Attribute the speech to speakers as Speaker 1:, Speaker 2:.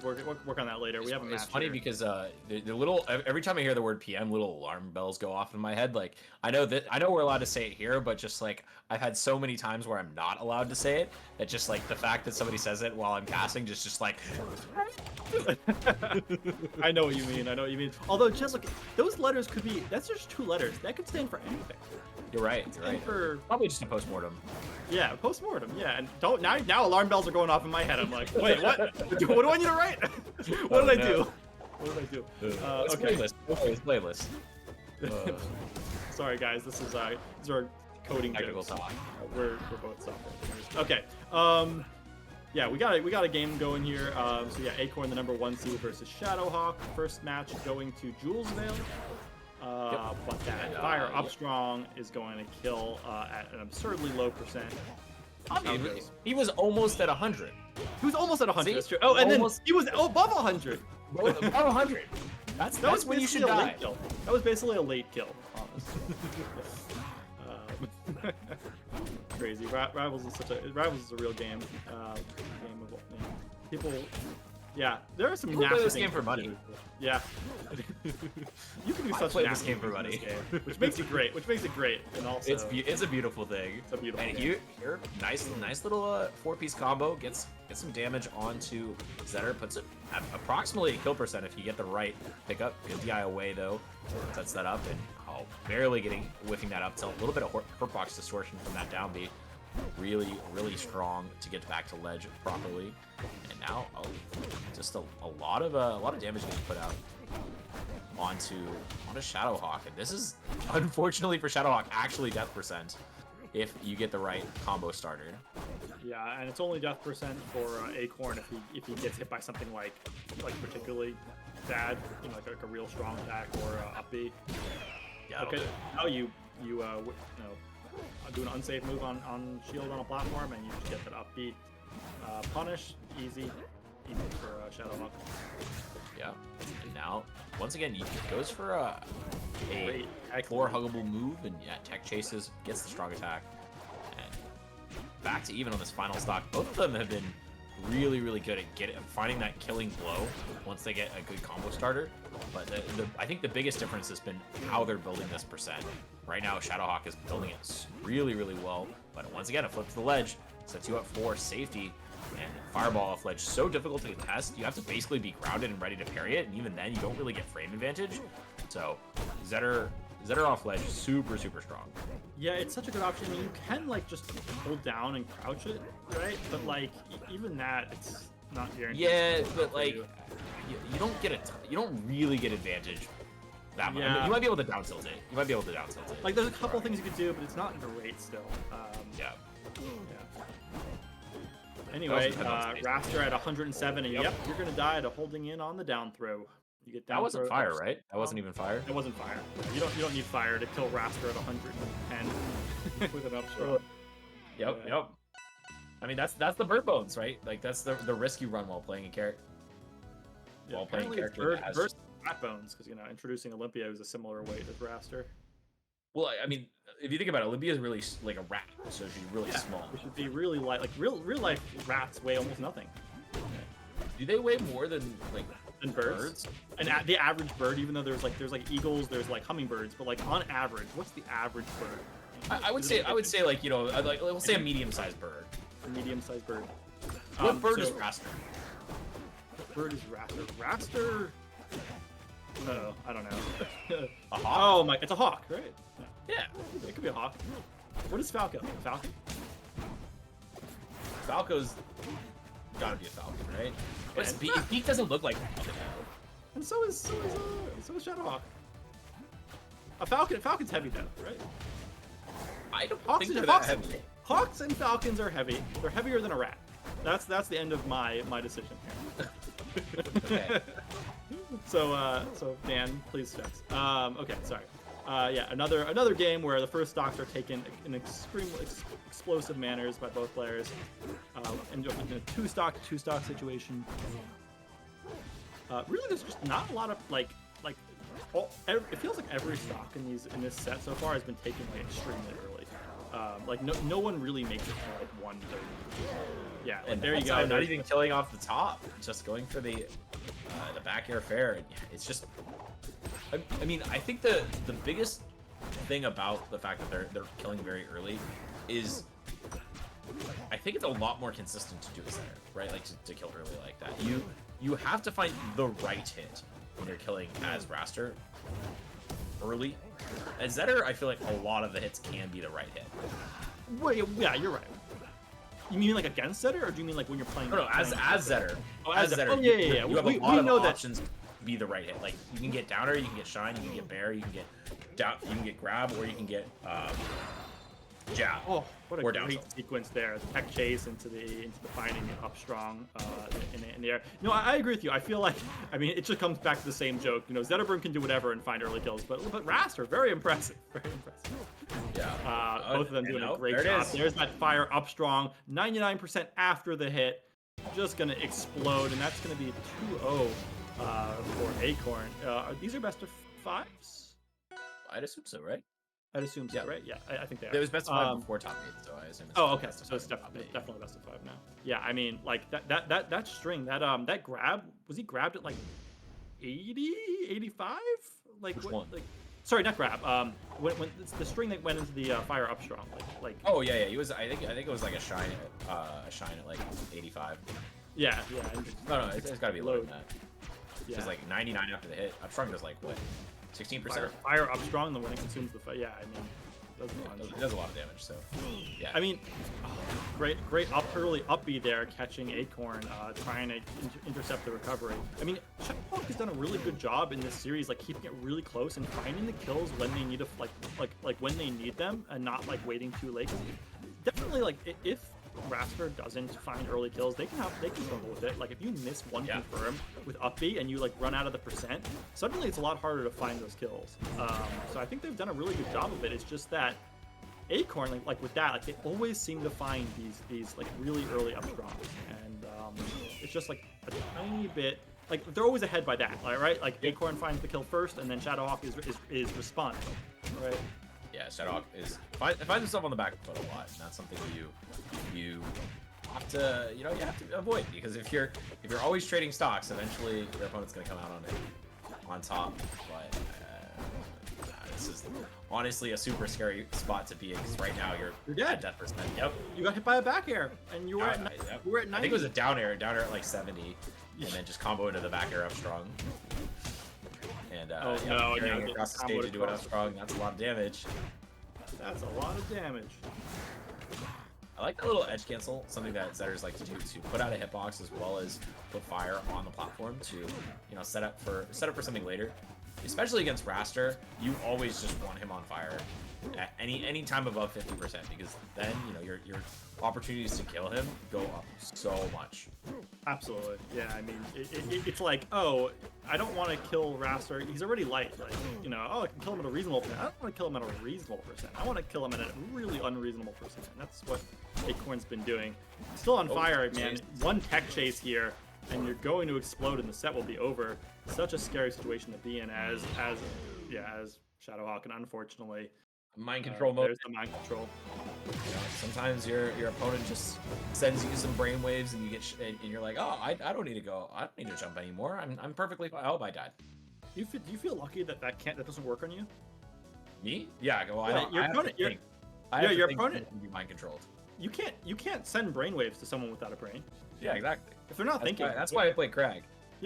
Speaker 1: work on that later. We have a match.
Speaker 2: It's funny
Speaker 1: here.
Speaker 2: because the little every time I hear the word PM, little alarm bells go off in my head. Like I know we're allowed to say it here, but just like I've had so many times where I'm not allowed to say it that just like the fact that somebody says it while I'm casting just like.
Speaker 1: I know what you mean. I know what you mean. Although just look, those letters could be. That's just 2 letters. That could stand for anything.
Speaker 2: You're right. You're right.
Speaker 1: For
Speaker 2: probably just a postmortem.
Speaker 1: Yeah, postmortem. Yeah, and don't now alarm bells are going off in my head. I'm like, wait, what? What do I need to write? What did I do? What did I do?
Speaker 2: It's
Speaker 1: Okay.
Speaker 2: playlist. It's playlist.
Speaker 1: Sorry guys, this is these are coding
Speaker 2: Technical
Speaker 1: jokes.
Speaker 2: talk.
Speaker 1: We're both software engineers. Okay. Yeah, we got a game going here. So yeah, Acorn, the #1 seed versus Shadowhawke. First match going to Julesvale. But that Fire Upstrong is going to kill at an absurdly low percent.
Speaker 2: He was almost at 100.
Speaker 1: He was almost at 100.
Speaker 2: See?
Speaker 1: That's true. Oh, and
Speaker 2: Almost.
Speaker 1: then he was above 100.
Speaker 2: Above 100. That's when you should
Speaker 1: basically a
Speaker 2: die.
Speaker 1: late kill. That was basically a late kill, honestly. Crazy. Rivals is a real game. Game of people. Yeah, there are some.
Speaker 2: People play this game for money.
Speaker 1: Yeah. You can do such
Speaker 2: play this game for money,
Speaker 1: which makes it great. And also,
Speaker 2: it's a beautiful thing.
Speaker 1: It's a beautiful.
Speaker 2: And
Speaker 1: game.
Speaker 2: here, nice little 4-piece combo gets some damage onto Zetter. Puts it at approximately a kill percent if you get the right pickup. Good DI away though. Sets that up and barely whiffing that up to a little bit of hurt box distortion from that down B. Really strong to get back to ledge properly. And now just a lot of damage getting put out onto Shadowhawke. And this is unfortunately for Shadowhawke actually death percent if you get the right combo starter.
Speaker 1: Yeah, and it's only death percent for Acorn if he gets hit by something like particularly bad, you know, like a real strong attack or up B.
Speaker 2: Yeah.
Speaker 1: Okay. Now you know, do an unsafe move on shield on a platform, and you just get that upbeat punish. Easy for Shadowhawke.
Speaker 2: Yeah. And now, once again, he goes for a 4 huggable move, and yeah, tech chases, gets the strong attack, and back to even on this final stock. Both of them have been really good at finding that killing blow once they get a good combo starter. But I think the biggest difference has been how they're building this percent. Right now, Shadowhawke is building it really well. But once again, a flip to the ledge sets you up for safety. And fireball off ledge, so difficult to contest. You have to basically be grounded and ready to parry it. And even then, you don't really get frame advantage. So Zetter off ledge, super strong.
Speaker 1: Yeah, it's such a good option. I mean, you can like just hold down and crouch it, right? But like even that, it's not guaranteed.
Speaker 2: Yeah, but like you don't get you don't really get advantage that much.
Speaker 1: Yeah.
Speaker 2: I mean, you might be able to down tilt it.
Speaker 1: Like there's a couple things you could do, but it's not great still.
Speaker 2: Yeah.
Speaker 1: Anyway, Wrastor at 107, and yep, you're gonna die to holding in on the down throw. You get down.
Speaker 2: That wasn't fire, right? That wasn't even fire.
Speaker 1: It wasn't fire. You don't need fire to kill Wrastor at 110 with an upstrong.
Speaker 2: Yep. I mean that's the bird bones, right? Like that's the risk you run while playing a character.
Speaker 1: While playing character versus rat bones, because you know introducing Olympia was a similar weight as Wrastor.
Speaker 2: Well, I mean, if you think about it, Olympia is really like a rat, so she's really small.
Speaker 1: It should be really light. Like real life rats weigh almost nothing.
Speaker 2: Do they weigh more than
Speaker 1: birds? And the average bird, even though there's like eagles, there's like hummingbirds, but like on average, what's the average bird?
Speaker 2: I would say like, you know, like we'll say a medium-sized bird.
Speaker 1: A medium-sized bird.
Speaker 2: What bird is Wrastor?
Speaker 1: What bird is Wrastor? Wrastor. Oh, I don't know.
Speaker 2: A hawk?
Speaker 1: Oh my, it's a hawk, right?
Speaker 2: Yeah.
Speaker 1: It could be a hawk. What is Falco? A falcon?
Speaker 2: Falco's gotta be a falcon, right? But his beak doesn't look like a falcon.
Speaker 1: And so is Shadowhawke. Falcon's heavy though, right?
Speaker 2: I don't think they're that heavy.
Speaker 1: Hawks and falcons are heavy. They're heavier than a rat. That's the end of my decision here.
Speaker 2: Okay.
Speaker 1: So Dan, please fix. Okay, sorry. Yeah, another game where the first stocks are taken in extremely explosive manners by both players, and in a two-stock situation. Really, there's just not a lot of it feels like every stock in this set so far has been taken like extremely early. Like no one really makes it to like 130. Yeah,
Speaker 2: And
Speaker 1: there you go.
Speaker 2: Not even killing off the top, just going for the back air fair. And yeah, it's just. I mean, I think the biggest thing about the fact that they're killing very early is, I think it's a lot more consistent to do a Zetter, right? Like to kill early like that. You have to find the right hit when you're killing as Wrastor early. As Zetter, I feel like a lot of the hits can be the right hit.
Speaker 1: Well, yeah, you're right. You mean like against Zetter, or do you mean like when you're playing?
Speaker 2: No, as Zetter.
Speaker 1: Oh, as Zetter. Oh,
Speaker 2: yeah. You have a lot of options to be the right hit. Like you can get downer, you can get shine, you can get bear, you can get down, you can get grab, or you can get jab.
Speaker 1: Oh, what a great sequence there! Tech chase into the finding it up strong in the air. No, I agree with you. I feel like, I mean, it just comes back to the same joke. You know, Zetterburn can do whatever and find early kills, but Wrastor, very impressive, very impressive.
Speaker 2: Yeah.
Speaker 1: Both of them doing a great job. There's that fire up strong, 99% after the hit, just gonna explode, and that's gonna be 2-0 for Acorn. These are best of 5s.
Speaker 2: I'd assume so, right?
Speaker 1: I'd assume so, right? Yeah, I think they are.
Speaker 2: It was best of 5 before top 8, so I assume it's
Speaker 1: okay.
Speaker 2: best of
Speaker 1: So it's
Speaker 2: 5
Speaker 1: definitely best of 5 now. Yeah, I mean, like that string, that grab, was he grabbed at like 80, 85? Like
Speaker 2: Which
Speaker 1: what?
Speaker 2: one?
Speaker 1: Like, sorry, not grab. When it's the string that went into the fire up strong, like.
Speaker 2: Oh yeah. He was. I think it was like a shine at like 85.
Speaker 1: Yeah.
Speaker 2: No, it's got to be lower than that.
Speaker 1: Yeah.
Speaker 2: It's like 99 after the hit. Up strong does like what? 16%.
Speaker 1: Fire up strong, then when it consumes the fire. Yeah, I mean,
Speaker 2: it does a lot of damage. So yeah.
Speaker 1: I mean, great early up B there, catching Acorn, trying to intercept the recovery. I mean, Shadowhawke has done a really good job in this series, like keeping it really close and finding the kills when they need to, like when they need them, and not like waiting too late. Definitely, like if Wrastor doesn't find early kills, they can struggle with it. Like if you miss one confirm with up B and you like run out of the percent, suddenly it's a lot harder to find those kills. So I think they've done a really good job of it. It's just that Acorn, like with that, like they always seem to find these like really early up strong, and it's just like a tiny bit. Like they're always ahead by that, right? Like Acorn finds the kill first, and then Shadowhawke is responding, right?
Speaker 2: Yeah, Shadowhawke finds himself on the back foot a lot, and that's something you have to avoid, because if you're always trading stocks, eventually your opponent's gonna come out on top. But this is honestly a super scary spot to be in, because right now you're dead. At 10%. Yep.
Speaker 1: You got hit by a back air, and you were at 90.
Speaker 2: I think it was a down air at like 70, and then just combo into the back air up strong. And carrying across the stage to do it up strong, that's a lot of damage.
Speaker 1: That's a lot of damage.
Speaker 2: I like the little edge cancel, something that Zetters like to do, to put out a hitbox as well as put fire on the platform to, set up for something later. Especially against Wrastor, you always just want him on fire at any time above 50%, because then your opportunities to kill him go up so much.
Speaker 1: Absolutely, yeah. I mean, it's like, oh, I don't want to kill Wrastor. He's already light. Like, I can kill him at a reasonable percent. I don't want to kill him at a reasonable percent. I want to kill him at a really unreasonable percent. And that's what Acorn's been doing. Still on fire, man.
Speaker 2: Geez.
Speaker 1: One tech chase here, and you're going to explode, and the set will be over. Such a scary situation to be in as Shadowhawke, and unfortunately,
Speaker 2: mind control mode.
Speaker 1: There's the mind control.
Speaker 2: Sometimes your opponent just sends you some brainwaves, and you get and you're like, oh, I don't need to go. I don't need to jump anymore. I'm perfectly fine. Oh, I died.
Speaker 1: Do you feel lucky that doesn't work on you?
Speaker 2: Me? Yeah. Well,
Speaker 1: your opponent can
Speaker 2: be mind controlled.
Speaker 1: You can't send brainwaves to someone without a brain.
Speaker 2: Yeah, exactly.
Speaker 1: If they're not thinking.
Speaker 2: That's why I play Crag.